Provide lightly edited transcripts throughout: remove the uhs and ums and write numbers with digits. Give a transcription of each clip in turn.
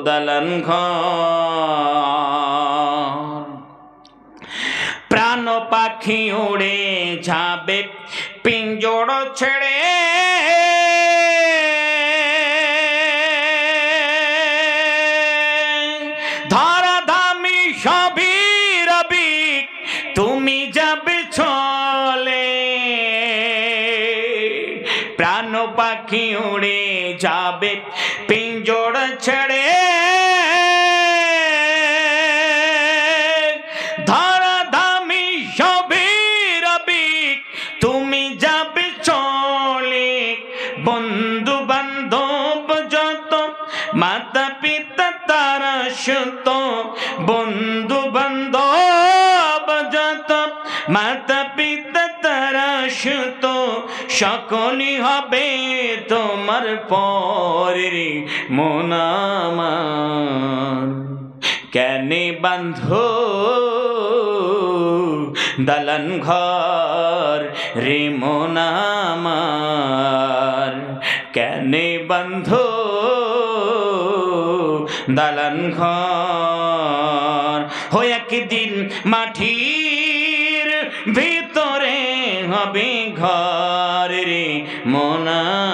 দালান ঘর। প্রাণ পাখি উড়ে যাবে পিঞ্জর ছেড়ে, ধরাধামী সবই রবি তুমি যাবে চলে। প্রাণ পাখি উড়ে যাবে পিঞ্জর ছেড়ে, ধরাধামী সবই রবি তুমি যাবে চলে। বন্ধু বান্ধব যত মাতা পিতা তারা সুত, বন্ধু বান্ধব যত মাতা পিতা তারা সুত, সকলই হবে তোমার পরে মন আমার। কেনে বাঁধো দালান ঘর রে মন আমার, কেনে বাঁধো দালান ঘর। হয়ে একদিন মাটির ভিতরে হবে ঘর রে মন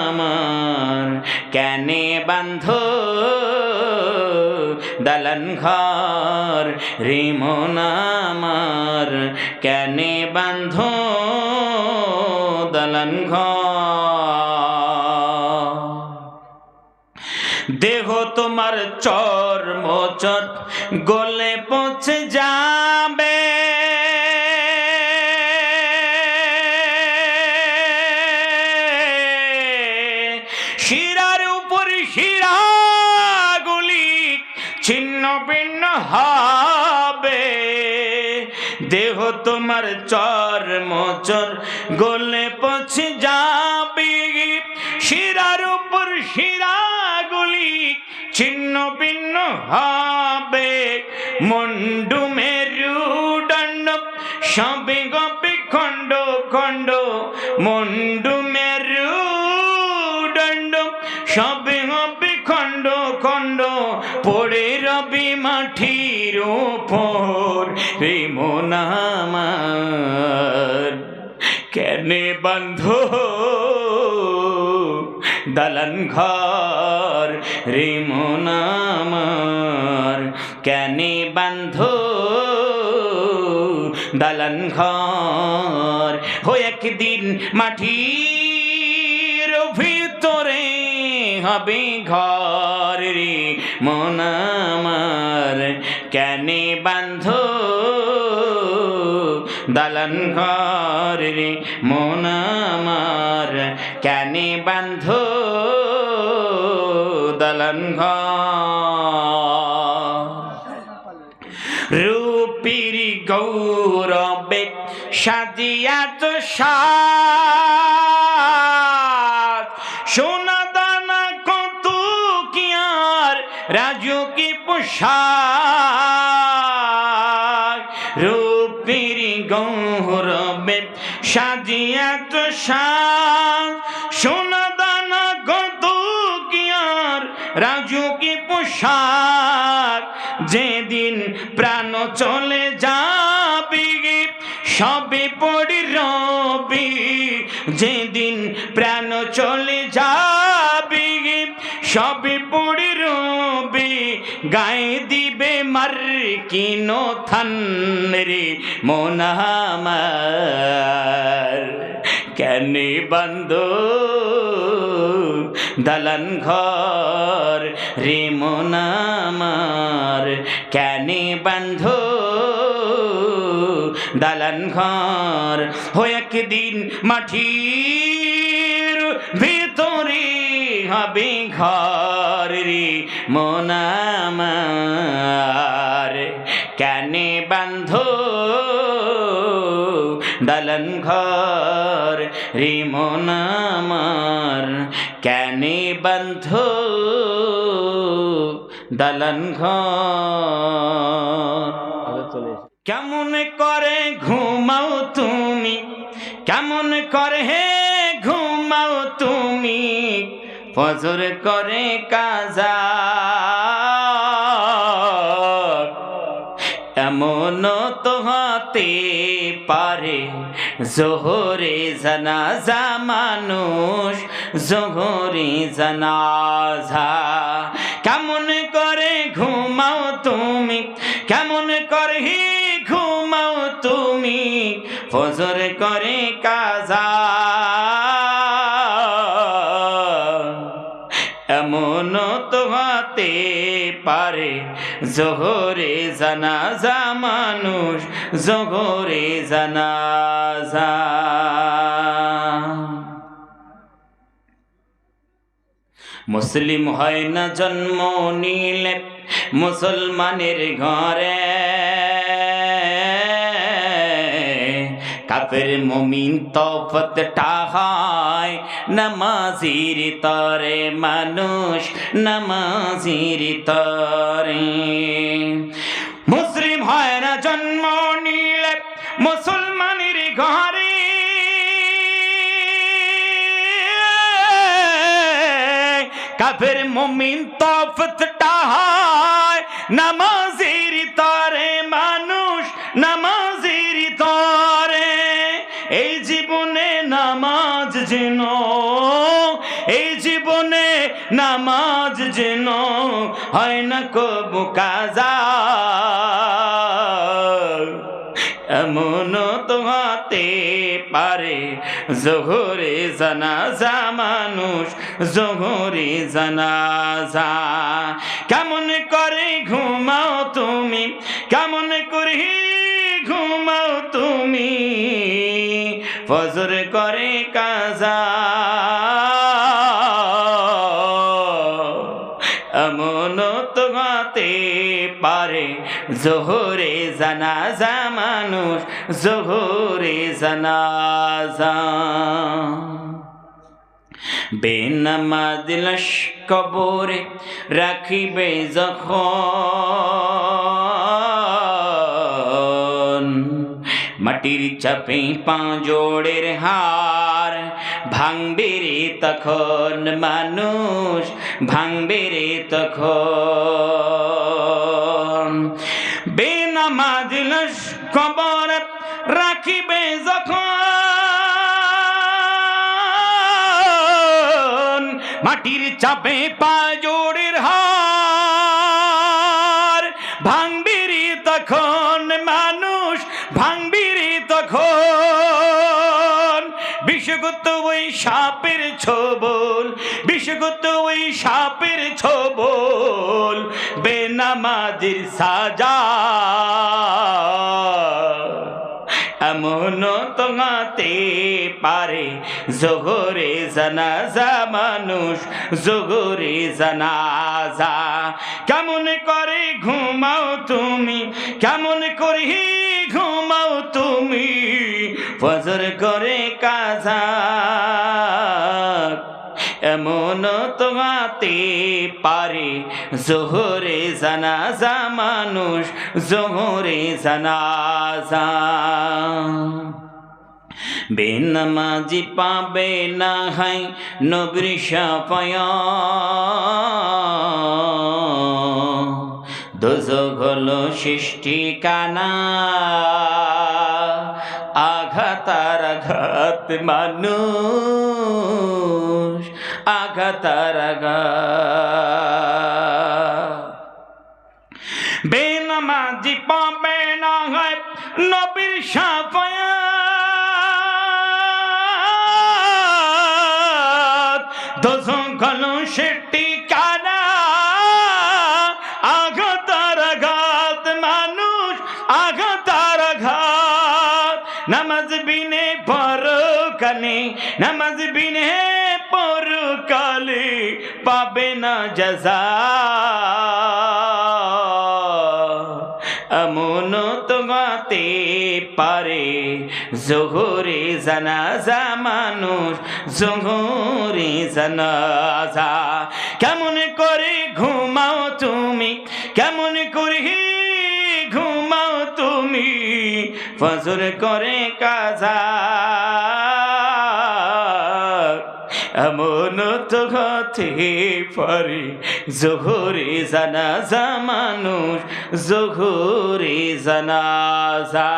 আমার, কেনে বাঁধো দালান ঘর রে মন আমার, কেনে বাঁধো দালান ঘর। দেহ তোমার চর্ম চট গলে পচে যাবে, শিরার উপর শিরাগুলি ছিন্ন ভিন্ন হবে। দেহ তোমার চর্ম চর গলে পচে যাবে, শিরার উপর শিরাগুলি ছিন্ন ভিন্ন হবে। মুন্ডু মেরুদণ্ড সবে গপে খণ্ড খণ্ড, মুন্ডু মেরুদণ্ড সবে গপে খণ্ড খণ্ড, পড়ে রবি মাটির উপর রে মন আমার। কেনে বাঁধো দালান ঘর রে মন আমার, কেনে বাঁধো দালান ঘর। হয়ে একদিন মাটির ভিতরে হবে ঘর রে মন আমার, কেনে বাঁধো দালান ঘর রে মন আমার, কেনে বাঁধো দালান ঘর। রূপীর গৌরবে সাজিয়া তো সাজ, সোনা দানা কত কি আর রাজু কি পোশাক। রূপীর গৌরবে সাজিয়া তো সাজ, সোনা দানা কত কি আর রাজু কি পোশাক। যেদিন প্রাণ চলে যাবি সবে পড়ি রবি, যেদিন প্রাণ চলে যাবি সবে পড়ি রবি। গায়ে দিবে মার কিনো থান রে মন আমার, কেনে বাঁধো দালান ঘর রে মন আমার, কেনে বাঁধো দালান ঘর। হয়ে একদিন মাটির ভিতরে হবে ঘর রে মন আমার, কেনে বাঁধো দালান ঘর রে মন আমার, কেনে বাঁধো দালান ঘর। কেমন করে ঘুমাও তুমি, কেমন করে হে ঘুমাও তুমি, ফজর করে কাজা এমন তো হতে পারে জোহরে জানাজা মানুষ জোহরে জানাজা কেমন করে ঘুমাও তুমি কেমন করে ঘুমাও তুমি ফজর করে কাজা এমন তো হতে পারে জোহরে জানাজা মানুষ জোহরে জানাজা মুসলিম হয় না জন্ম নিলে মুসলমানের ঘরে কাফের মুমিন তফতটা হয় নামাজির তরে মানুষ নামাজির তরে মুসলিম হয় না জন্ম নিলে মুসলমানের ঘরে কাফের মুমিন তফতটা হয় নামাজির তরে মানুষ নামাজির তরে এই জীবনে নামাজ যেন এই জীবনে নামাজ যেন হয় না কবু কাজা এমন তো হতে পারে জোহরে জানাজা মানুষ জোহরে জানাজা কেমন করে ঘুমাও তুমি কেমন করে ঘুমাও তুমি ফজর করে কাজা এমন তো হতে পারে জোহরে জানাজা মানুষ জোহরে জানাজা বেনামাজি লাশ কবরে রাখিবে যখন মাটির চাপে পাঁজরের হার ভাঙবে রে তখন মানুষ ভাঙবে রে তখন বেনামাজি লাশ কবরে রাখিবে যখন মাটির চাপে পাঁজরের হার ভাঙবে রে তখন মানুষ ভাঙবে রে তখন বিষগত ওই সাপের ছোবল বিষগত ওই সাপের ছোবল বেনামাজির সাজা এমন তো হতে পারে জোহরে জানাজা মানুষ জোহরে জানাজা কেমন করে ঘুমাও তুমি কেমন করে ঘুমাও তুমি ফজর করে কাজা এমন তো হতে পারে জোহরে জানাজা মানুষ জোহরে জানাজা বেনামাজি পাবে না হয় নবীর শাফায়াত দোজখ হলো সৃষ্টি কানা আঘাতার আঘাত মানুষ আঘাতার আঘাত বেনামাজি পাবে না হয় নবীর শাফায়াত দোজখ হলো সৃষ্টি কানা আঘাতার আঘাত মানুষ আঘাতার আঘাত নামাজ বিনে পরকালে নামাজ বিনে পরকালে পাবে না জাযা এমন তো হতে পারে জোহরে জানাজা মানুষ জোহরে জানাজা কেমন করে ঘুমাও তুমি কেমন করে ঘুমাও তুমি ফজর করে কাজা এমন তো হতে পারে জোহরে জানাজা মানুষ জোহরে জানাজা